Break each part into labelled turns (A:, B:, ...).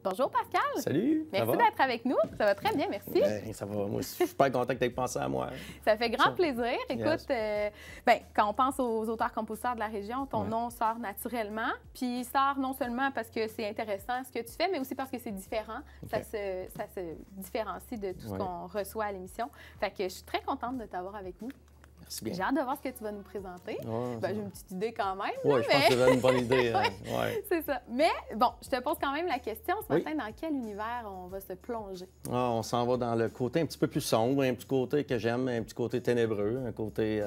A: Bonjour Pascal.
B: Salut, ça
A: Merci
B: va?
A: d'être avec nous. Ça va très bien, merci.
B: Ben, ça va. Moi, je suis super content que tu aies pensé à moi.
A: Ça fait grand plaisir. Écoute,
B: Yes.
A: quand on pense aux auteurs-compositeurs de la région, ton nom sort naturellement. Puis il sort non seulement parce que c'est intéressant ce que tu fais, mais aussi parce que c'est différent.
B: OK.
A: Ça se différencie de tout ce qu'on reçoit à l'émission. Fait que je suis très contente de t'avoir avec nous.
B: Merci bien.
A: J'ai hâte de voir ce que tu vas nous présenter. J'ai une petite idée quand même.
B: Oui,
A: là,
B: je pense que c'est une bonne idée.
A: Ouais.
B: Ouais.
A: C'est ça. Mais bon, je te pose quand même la question ce matin, dans quel univers on va se plonger?
B: On s'en va dans le côté un petit peu plus sombre, un petit côté que j'aime, un petit côté ténébreux, un côté...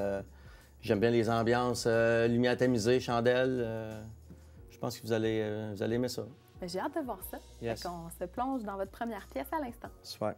B: j'aime bien les ambiances, lumière tamisée, chandelle. Je pense que vous allez aimer ça.
A: Ben, j'ai hâte de voir ça.
B: Yes.
A: On se plonge dans votre première pièce à l'instant.
B: Super.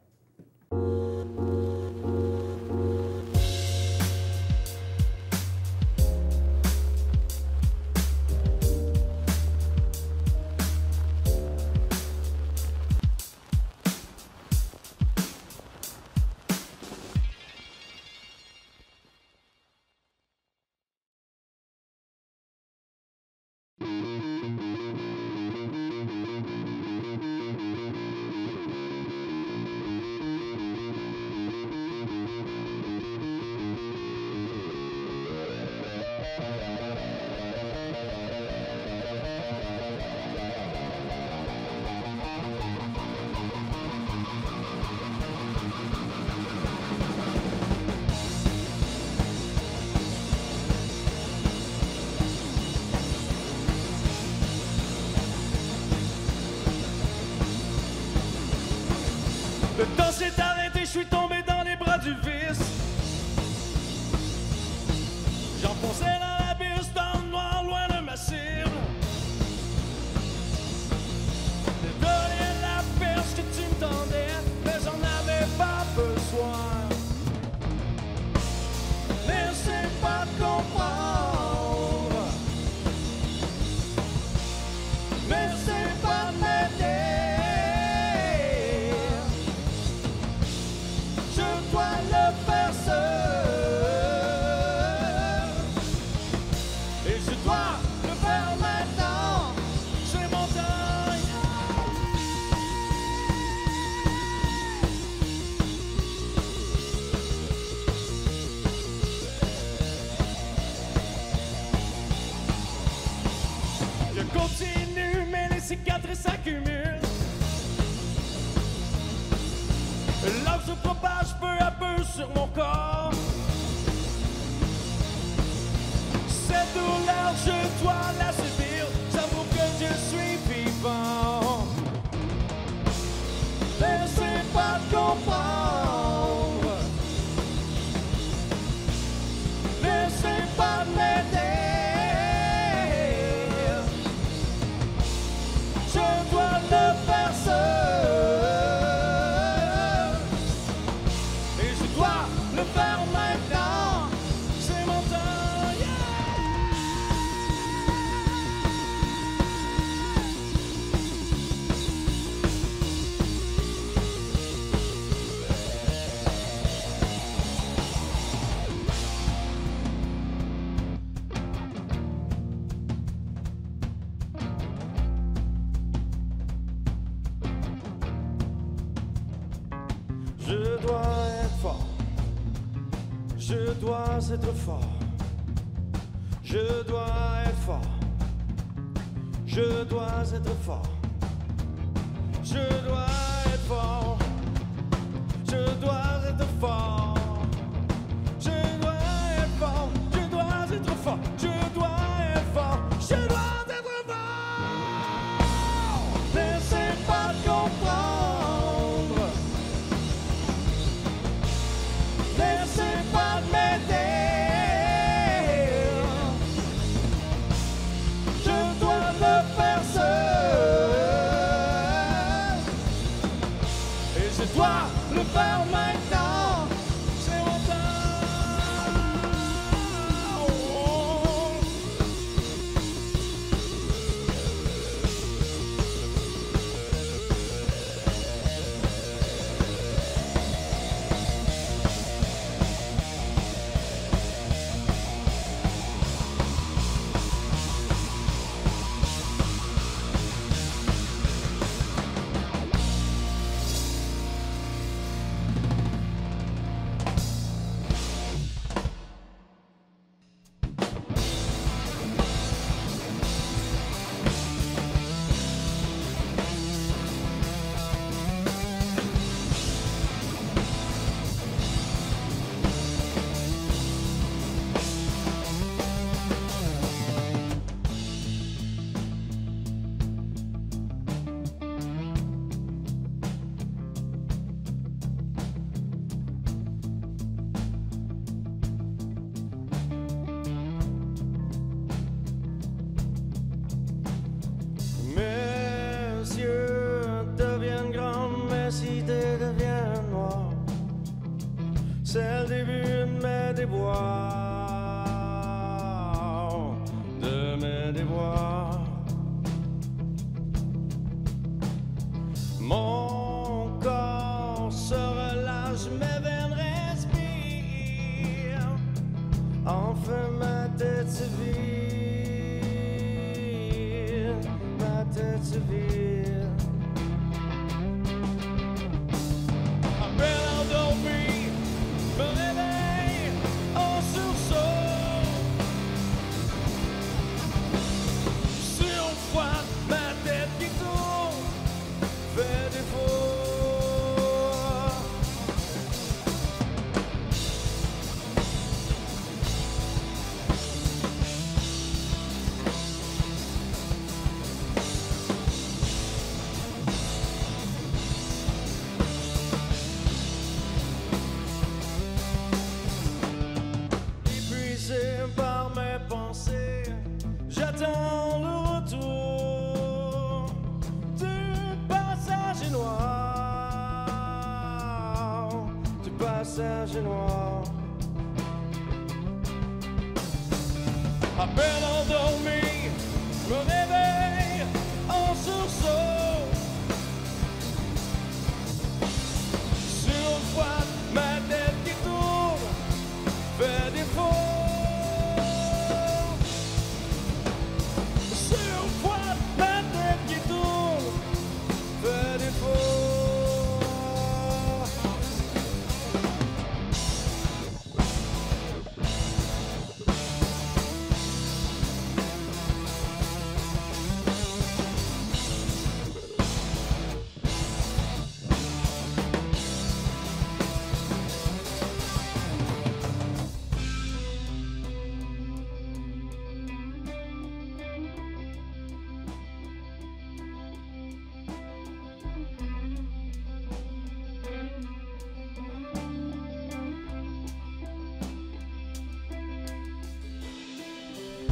C: Le temps s'est arrêté, je suis tombé dans les bras du vice. J'enfonçais dans l'abysse, dans le noir, loin de ma cible. De donner la perche que tu me tendais, mais j'en avais pas besoin. N'essaie pas de comprendre. N'essaie pas de m'aider. Je dois le faire seul. Et je dois le faire maintenant. C'est mon temps. Je continue, mais les cicatrices s'accumulent. L'âge se propage peu à peu sur mon corps. Cette douleur, je dois la subir. J'avoue que je suis vivant. N'essaie pas de comprendre. N'essaie pas de m'aider. Je dois le faire seul. Et je dois le faire maintenant. C'est mon temps, Je dois être fort. Je dois être fort. Je dois être fort. Je dois être fort. Je dois être fort. Je dois être fort. Je dois être fort. Je dois être fort. Je dois être fort. Je dois être fort. N'essaie pas de comprendre. N'essaie pas de m'aider. Je dois le faire seul. Et je dois le faire maintenant. C'est mon temps. le début de mes déboires, de mes déboires. Mon corps se relâche, mes veines respirent. Enfin ma tête se vire, ma tête se vire. À peine endormi, me réveille en sursaut. Sur une fois, ma tête qui tourne fait défaut. Épuisé par mes pensées, j'attends le retour du passager noir, du passager noir. À peine endormi, me réveille en sursaut. Sur une fois, ma tête qui tourne fait défaut. Sur une fois, ma tête qui tourne fait défaut.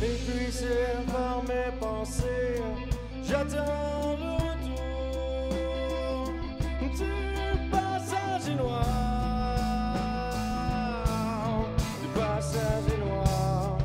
C: Épuisé par mes pensées, j'attends le retour du passager noir, du passager noir.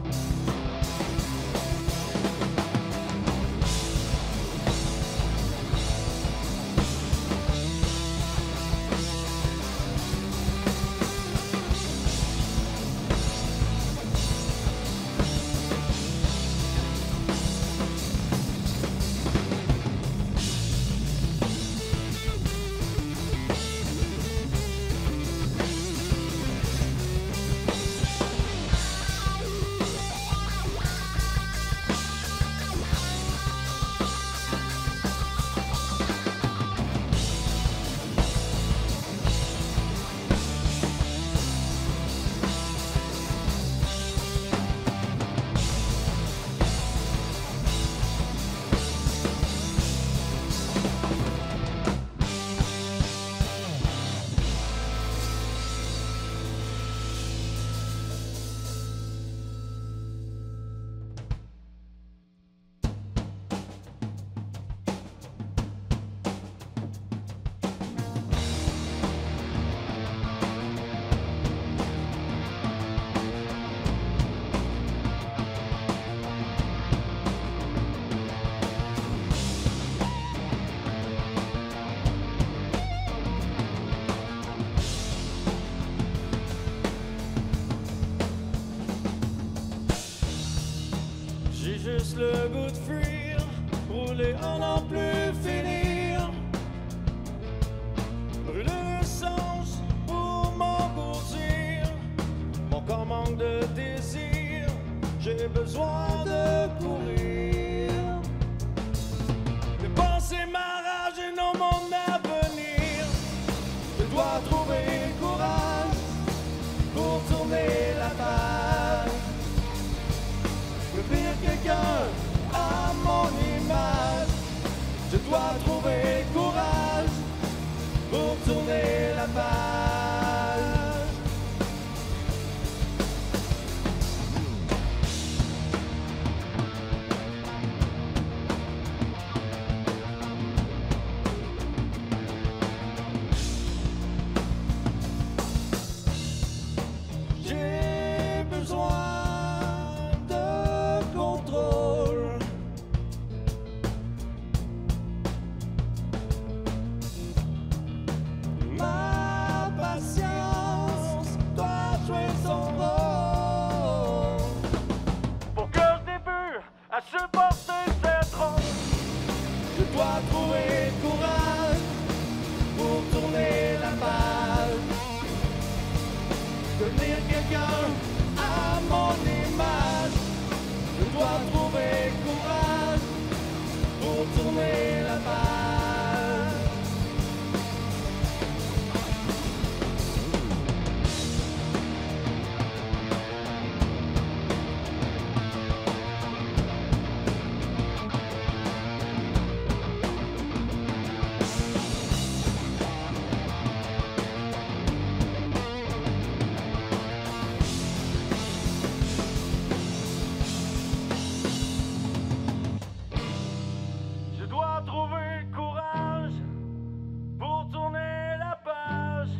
C: J'ai juste le goût de fuir, rouler en n'en plus finir. Brûler l'essence pour m'engourdir. Mon corps manque de désir, j'ai besoin de courir. Mes pensées m'arrachent et non mon avenir. Je dois trouver courage pour tourner la page. Devenir quelqu'un à mon image. Je dois J'ai besoin de contrôle. Ma patience doit jouer son rôle pour que je débute à supporter cette ronde. Je dois trouver le courage pour tourner la page, devenir quelqu'un à mon image. Je dois trouver le courage pour tourner la page. Je dois trouver le courage pour tourner la page,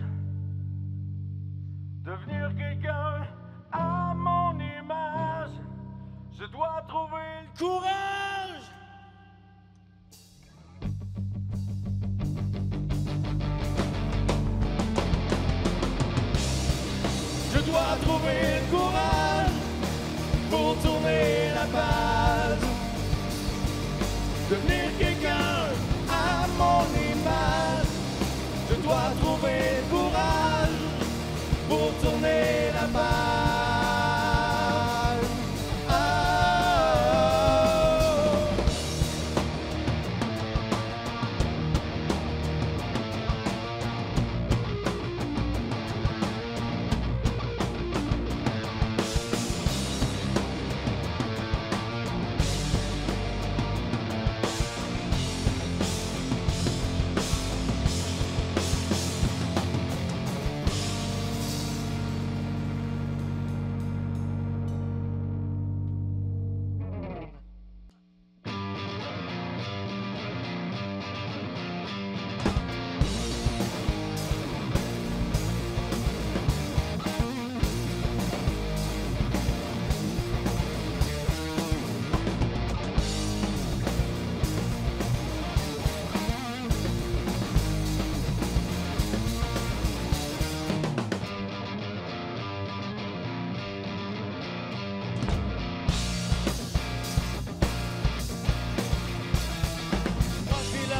C: devenir quelqu'un à mon image. Je dois trouver le courage. Je dois trouver le courage pour tourner la page, devenir quelqu'un à mon image. Je dois trouver le courage pour tourner la page.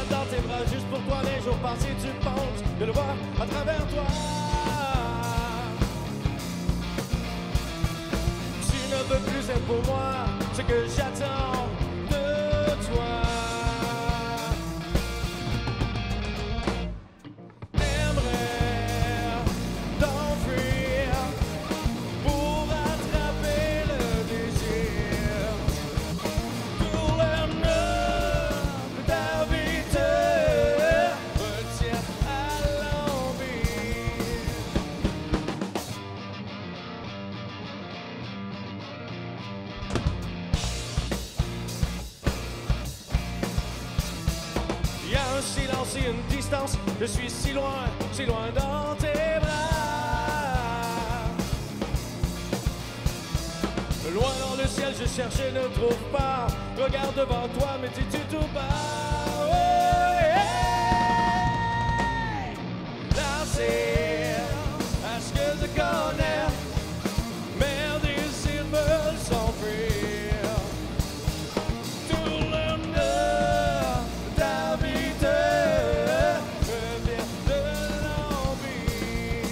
C: Dans tes bras juste pour toi, les jours passés, tu penses de le voir à travers toi. Tu ne veux plus être pour moi ce que j'attends de toi. T'aimerais t'enfuir pour attraper le désir. Pour l'honneur de ta vie te retient à l'envie. Il y a un silence et une distance. Je suis si loin dans tes bras. Loin dans le ciel, je cherche et ne trouve pas. Regarde devant toi, mais dis-tu tout bas. Oh, hey, lassé à ce que je connais, mes désirs veulent s'enfuir. Tout l'honneur de ta vie te revient de l'envie.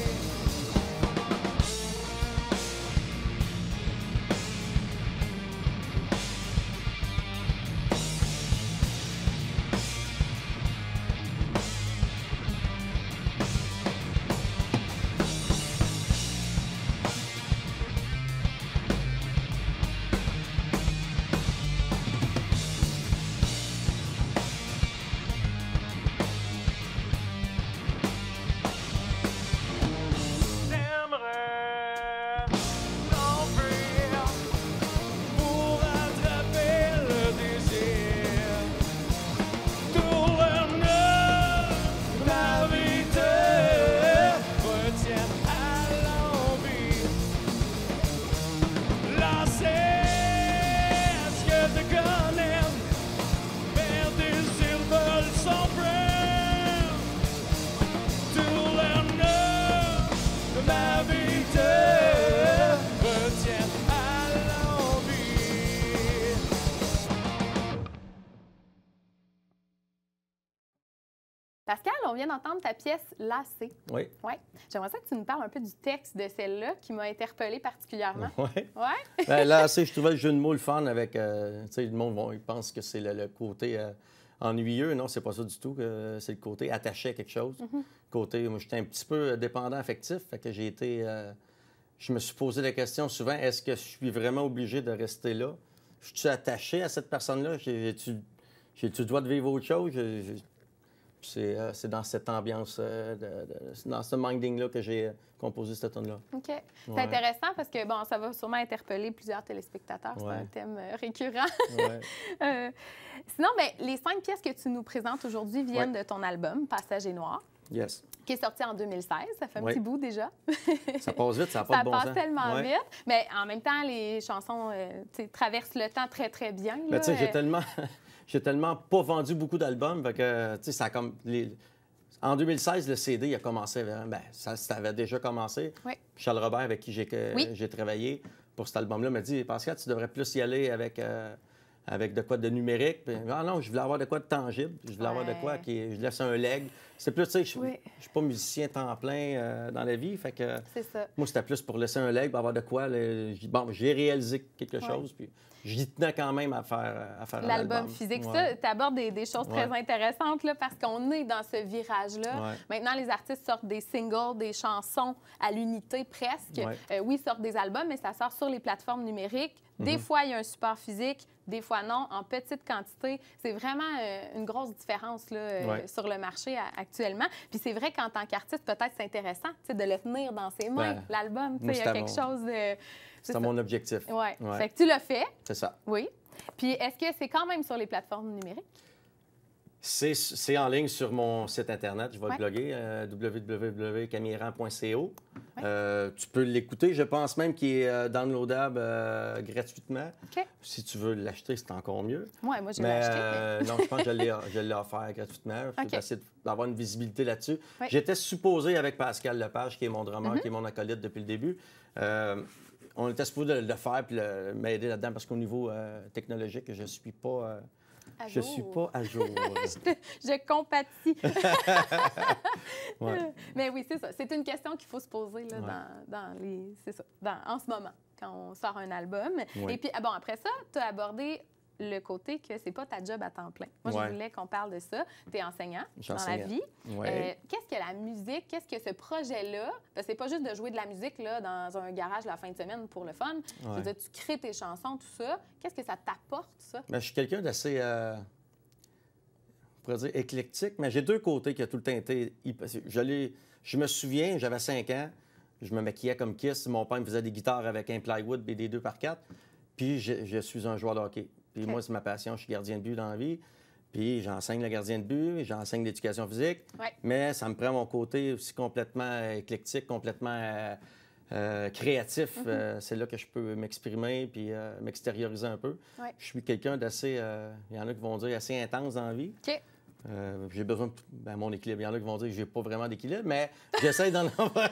A: on vient d'entendre ta pièce Lassé.
B: Oui.
A: Ouais. J'aimerais ça que tu nous parles un peu du texte de celle-là qui m'a interpellée particulièrement.
B: Oui.
A: Ouais?
B: Ben, Lassé, je trouvais le jeu de mots le fun avec. Tu sais, le monde, ils pensent que c'est le côté ennuyeux. Non, c'est pas ça du tout. C'est le côté attaché à quelque chose. Côté, moi, j'étais un petit peu dépendant affectif. Fait que j'ai été. Je me suis posé la question souvent, est-ce que je suis vraiment obligé de rester là? Je suis attaché à cette personne-là? J'ai-tu le droit de vivre autre chose? C'est dans cette ambiance, dans ce minding-là que j'ai composé cette tune-là.
A: OK. C'est
B: Ouais.
A: intéressant parce que, bon, ça va sûrement interpeller plusieurs téléspectateurs. C'est
B: Ouais.
A: un thème récurrent.
B: Ouais.
A: Sinon, ben, les 5 pièces que tu nous présentes aujourd'hui viennent
B: Ouais.
A: de ton album, Passager noir,
B: Yes.
A: qui est sorti en 2016. Ça fait un
B: Ouais.
A: petit bout déjà.
B: Ça passe vite, ça n'a pas
A: Ça
B: de bon
A: passe
B: sens.
A: tellement
B: Ouais.
A: vite. Mais en même temps, les chansons tu sais, traversent le temps très, très bien.
B: Mais
A: là.
B: tu sais, j'ai tellement pas vendu beaucoup d'albums, fait que, tu sais, ça a comme... En 2016, le CD, il a commencé... ça avait déjà commencé.
A: Oui.
B: Charles Robert, avec qui
A: Oui.
B: j'ai travaillé pour cet album-là, m'a dit « Pascal, tu devrais plus y aller avec de quoi de numérique. » Puis, ah non, je voulais avoir de quoi de tangible. Je voulais avoir de quoi qui... Je laisse un leg. C'est plus, tu sais, je
A: Oui.
B: suis pas musicien temps plein dans la vie, fait que...
A: C'est ça.
B: Moi, c'était plus pour laisser un leg, pour avoir de quoi. Bon, j'ai réalisé quelque chose, puis j'y tenais quand même à faire un
A: L'album
B: album.
A: physique,
B: Ouais.
A: ça, tu abordes des choses très
B: Ouais.
A: intéressantes là, parce qu'on est dans ce virage-là.
B: Ouais.
A: Maintenant, les artistes sortent des singles, des chansons à l'unité presque.
B: Ouais.
A: Oui, ils sortent des albums, mais ça sort sur les plateformes numériques.
B: Mm-hmm.
A: Des fois, il y a un support physique, des fois non, en petite quantité. C'est vraiment une grosse différence là,
B: Ouais.
A: sur le marché actuellement. Puis c'est vrai qu'en tant qu'artiste, peut-être c'est intéressant tu sais, de le tenir dans ses mains,
B: Ben,
A: l'album. Tu
B: moi,
A: sais, il y a
B: c'était
A: quelque chose de...
B: C'était mon objectif.
A: Oui.
B: Ouais.
A: Fait que tu l'as fait,
B: C'est ça.
A: oui. Puis est-ce que c'est quand même sur les plateformes numériques?
B: C'est en ligne sur mon site Internet. Je vais
A: Ouais.
B: le bloguer, www.camiran.co.
A: Ouais.
B: Tu peux l'écouter. Je pense même qu'il est downloadable gratuitement.
A: OK.
B: Si tu veux l'acheter, c'est encore mieux.
A: Ouais, moi, je vais
B: Mais
A: l'acheter.
B: non, je pense que je l'ai offert gratuitement.
A: OK.
B: J'essaie d'avoir une visibilité là-dessus.
A: Oui.
B: J'étais supposé avec Pascal Lepage, qui est mon drummer, qui est mon acolyte depuis le début. On était supposé le faire puis m'aider là-dedans parce qu'au niveau technologique, je ne suis pas...
A: À
B: je
A: jour.
B: suis pas à jour.
A: Je compatis.
B: Ouais.
A: Mais oui, c'est ça. C'est une question qu'il faut se poser là,
B: Ouais.
A: c'est ça, en ce moment, quand on sort un album.
B: Ouais.
A: Et puis, bon, après ça, tu as abordé le côté que c'est pas ta job à temps plein. Moi,
B: Ouais.
A: je voulais qu'on parle de ça. Tu es enseignant
B: Je suis
A: dans la
B: enseignant.
A: vie.
B: Ouais.
A: Qu'est-ce que la musique, qu'est-ce que ce projet-là? Parce que c'est pas juste de jouer de la musique là, dans un garage la fin de semaine pour le fun. Je veux
B: Ouais.
A: dire, tu crées tes chansons, tout ça. Qu'est-ce que ça t'apporte, ça?
B: Ben, je suis quelqu'un d'assez, on pourrait dire, éclectique, mais j'ai deux côtés qui ont tout le temps été... Je me souviens, j'avais 5 ans, je me maquillais comme Kiss. Mon père me faisait des guitares avec un plywood et des 2x4. Puis je suis un joueur de hockey. Puis
A: OK.
B: moi, c'est ma passion. Je suis gardien de but dans la vie. Puis j'enseigne le gardien de but, j'enseigne l'éducation physique.
A: Ouais.
B: Mais ça me prend mon côté aussi complètement éclectique, complètement créatif. C'est là que je peux m'exprimer puis m'extérioriser un peu.
A: Ouais.
B: Je suis quelqu'un d'assez, il y en a qui vont dire assez intense dans la vie.
A: OK.
B: J'ai besoin de mon équilibre. Il y en a qui vont dire que j'ai pas vraiment d'équilibre, mais j'essaie d'en avoir
A: Ben,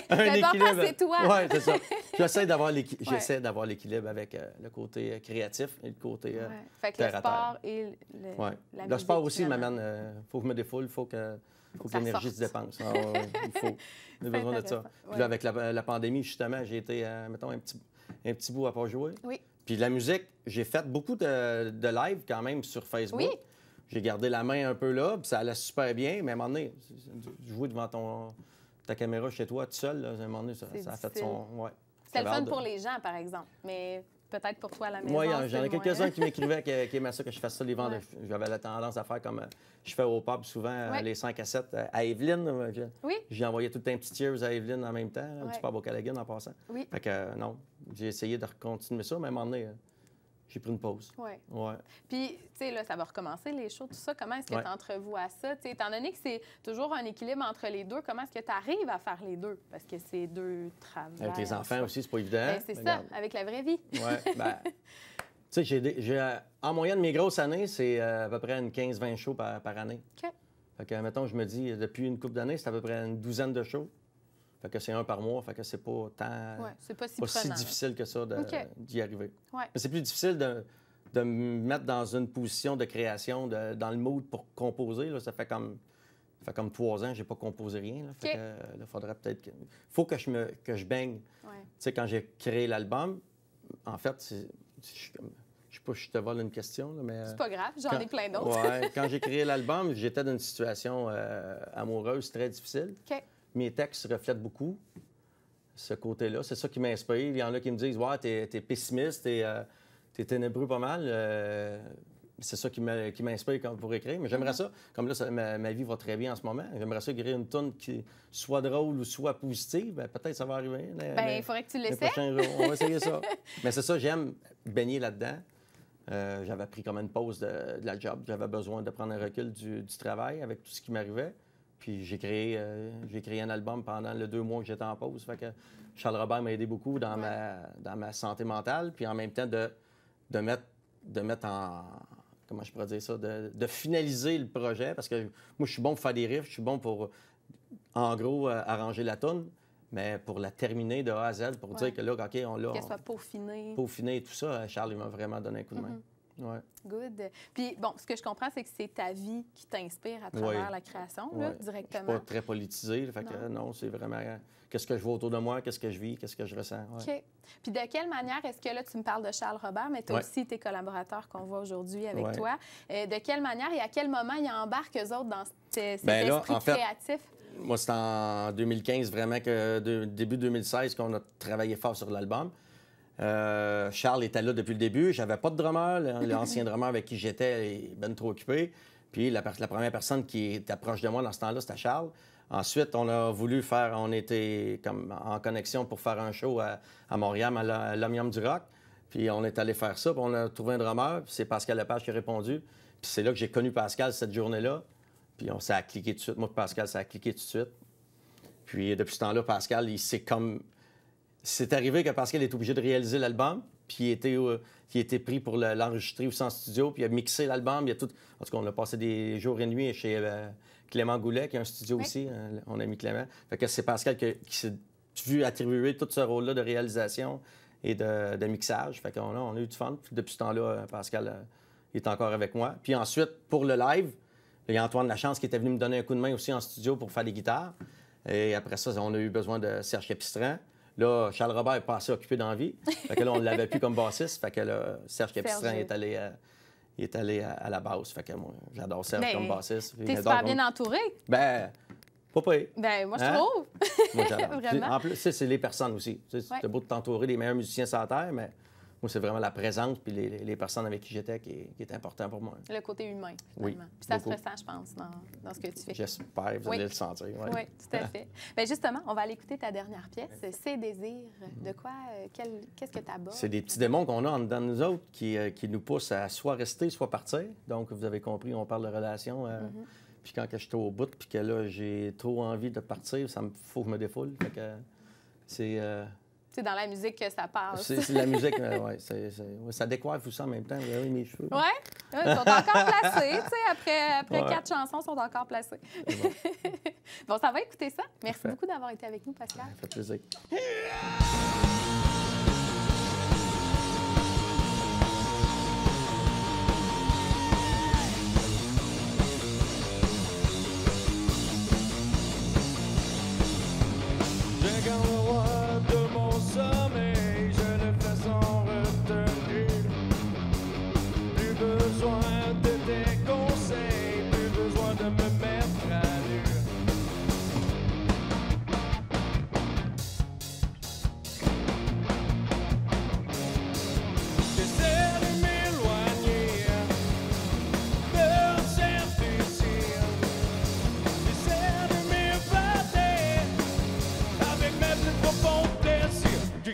B: un
A: l'important, c'est toi.
B: Oui, c'est ça. J'essaie d'avoir l'équilibre avec le côté créatif et le côté
A: Ouais. Fait que le
B: terre à terre.
A: sport et
B: Ouais.
A: la
B: Le
A: musique,
B: sport aussi
A: finalement.
B: m'amène. Faut que je me défoule, il faut que
A: Ça
B: l'énergie se
A: sorte.
B: dépense. Ah, ouais, il faut. J'ai besoin de ça.
A: intéressant.
B: Puis
A: Ouais.
B: là, avec la pandémie, justement, j'ai été, mettons, un petit bout à pas jouer.
A: Oui.
B: Puis la musique, j'ai fait beaucoup de live quand même sur Facebook.
A: Oui.
B: J'ai gardé la main un peu là, puis ça allait super bien, mais à un moment donné, jouer devant ta caméra chez toi tout seul, là, à un moment donné, ça
A: C'est
B: a fait
A: difficile.
B: son... Ouais.
A: C'est le
B: J'avais
A: fun
B: hâte de-
A: pour les gens, par exemple. Mais peut-être pour toi à la maison.
B: Moi,
A: c'est
B: j'en ai
A: moins.
B: quelques-uns qui m'écrivaient qui aimaient ça, que je fasse ça les vendredis. J'avais la tendance à faire comme je fais au pub souvent,
A: Ouais.
B: les 5 à 7 à Evelyne.
A: Oui.
B: J'ai envoyé tout le temps un petit cheers à Evelyne en même temps, un
A: Ouais.
B: petit pub au Callaghan en passant.
A: Oui.
B: Fait que non, j'ai essayé de continuer ça, mais à un moment donné, j'ai pris une pause.
A: Oui.
B: Ouais.
A: Puis, tu sais, là, ça va recommencer les shows, tout ça. Comment est-ce que
B: Ouais.
A: tu entrevois ça? Tu sais, étant donné que c'est toujours un équilibre entre les deux, comment est-ce que tu arrives à faire les deux? Parce que c'est deux travaux.
B: Avec les enfants aussi, c'est pas évident.
A: Ben, c'est
B: Mais
A: ça,
B: regarde.
A: avec la vraie vie.
B: Ouais, ben, tu sais, en moyenne, mes grosses années, c'est à peu près une 15-20 shows par année.
A: OK.
B: Fait que, mettons, je me dis, depuis une couple d'années, c'est à peu près une douzaine de shows. Fait que c'est un par mois, fait que c'est pas tant...
A: Ouais, c'est pas si
B: pas si
A: prenant.
B: difficile que ça
A: OK.
B: d'y arriver.
A: Ouais.
B: Mais c'est plus difficile de me mettre dans une position de création, dans le mood pour composer. Là. Ça fait comme Ça fait comme 3 ans que je n'ai pas composé rien. Là. Fait que, là, faudrait peut-être que... faut que je baigne.
A: Ouais.
B: Tu sais, quand j'ai créé l'album, en fait, je sais pas si je te vole une question, là, mais...
A: C'est pas grave, j'en ai plein d'autres.
B: Ouais, quand j'ai créé l'album, j'étais dans une situation amoureuse très difficile.
A: OK.
B: Mes textes reflètent beaucoup ce côté-là. C'est ça qui m'inspire. Il y en a qui me disent « Ouais, t'es pessimiste, t'es ténébreux pas mal. C'est ça qui m'inspire pour écrire. Mais j'aimerais ça, comme là, ma vie va très bien en ce moment, j'aimerais ça écrire une tune qui soit drôle ou soit positive. Ben, peut-être ça va arriver.
A: Il faudrait que tu l'essaies.
B: Les prochains jours. On va essayer ça. Mais c'est ça, j'aime baigner là-dedans. J'avais pris comme une pause de la job. J'avais besoin de prendre un recul du travail avec tout ce qui m'arrivait. Puis j'ai créé un album pendant les 2 mois que j'étais en pause. Fait que Charles Robert m'a aidé beaucoup dans ma santé mentale. Puis en même temps, de mettre en... Comment je pourrais dire ça? De finaliser le projet. Parce que moi, je suis bon pour faire des riffs. Je suis bon pour, en gros, arranger la toune. Mais pour la terminer de A à Z, pour dire que là, OK, on l'a...
A: Qu'elle soit peaufinée.
B: Peaufinée et tout ça, Charles, il m'a vraiment donné un coup de main. Ouais.
A: Good. Puis, bon, ce que je comprends, c'est que c'est ta vie qui t'inspire à travers la création, là, directement.
B: Je suis pas très politisé. Fait que non, c'est vraiment qu'est-ce que je vois autour de moi, qu'est-ce que je vis, qu'est-ce que je ressens. Ouais.
A: OK. Puis, de quelle manière est-ce que là, tu me parles de Charles Robert, mais tu as aussi tes collaborateurs qu'on voit aujourd'hui avec toi. De quelle manière et à quel moment ils embarquent eux autres dans cet esprit créatif?
B: Moi, c'est en 2015, vraiment, début 2016, qu'on a travaillé fort sur l'album. Charles était là depuis le début. J'avais pas de drummer. L'ancien drummer avec qui j'étais est ben trop occupé. Puis la première personne qui était proche de moi dans ce temps-là, c'était Charles. Ensuite, on a voulu on était comme en connexion pour faire un show à Montréal, à l'Omnium du Rock. Puis on est allé faire ça. Puis on a trouvé un drummer. Puis c'est Pascal Lepage qui a répondu. Puis c'est là que j'ai connu Pascal cette journée-là. Puis ça a cliqué tout de suite. Moi, Pascal, ça a cliqué tout de suite. Puis depuis ce temps-là, Pascal, c'est arrivé que Pascal est obligé de réaliser l'album, puis il était pris pour l'enregistrer aussi en studio, puis il a mixé l'album. En tout cas, on a passé des jours et nuits chez Clément Goulet, qui a un studio aussi. On a mis Clément. Fait que c'est Pascal qui s'est vu attribuer tout ce rôle-là de réalisation et de mixage. Fait qu'on a eu du fun. Puis depuis ce temps-là, Pascal est encore avec moi. Puis ensuite, pour le live, il y a Antoine Lachance qui était venu me donner un coup de main aussi en studio pour faire des guitares. Et après ça, on a eu besoin de Serge Capistran. Là, Charles Robert est pas assez occupé dans la vie. Fait que là, on ne l'avait plus comme bassiste. Fait que là, Serge Capistran est allé à la basse. Fait que moi, j'adore Serge comme bassiste.
A: T'es super bien entouré.
B: Ben, pas pire.
A: Ben, moi, je trouve.
B: Moi, j'adore.
A: Vraiment.
B: En plus, c'est les personnes aussi. C'est beau de t'entourer des meilleurs musiciens sur la Terre, mais moi, c'est vraiment la présence puis les personnes avec qui j'étais qui est important pour moi.
A: Le côté humain, finalement.
B: Oui,
A: puis ça se ressent, je pense, dans ce que tu fais.
B: J'espère, vous allez le sentir.
A: Oui, tout à fait. Bien, justement, on va aller écouter ta dernière pièce, C'est Désir. De quoi, qu'est-ce que tu abordes?
B: C'est des petits démons qu'on a en dedans de nous autres qui nous poussent à soit rester, soit partir. Donc, vous avez compris, on parle de relations. Puis quand je suis au bout, puis que là, j'ai trop envie de partir, faut que je me défoule. Fait que c'est...
A: C'est dans la musique que ça passe.
B: C'est la musique, oui. Ça décoiffe tout ça en même temps. Oui, mes cheveux.
A: Oui, ils sont encore placés. Tu sais, après 4 chansons, ils sont encore placés. Bon, ça va écouter ça. Merci beaucoup d'avoir été avec nous, Pascal.
B: Ça fait plaisir.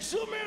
C: Sur mes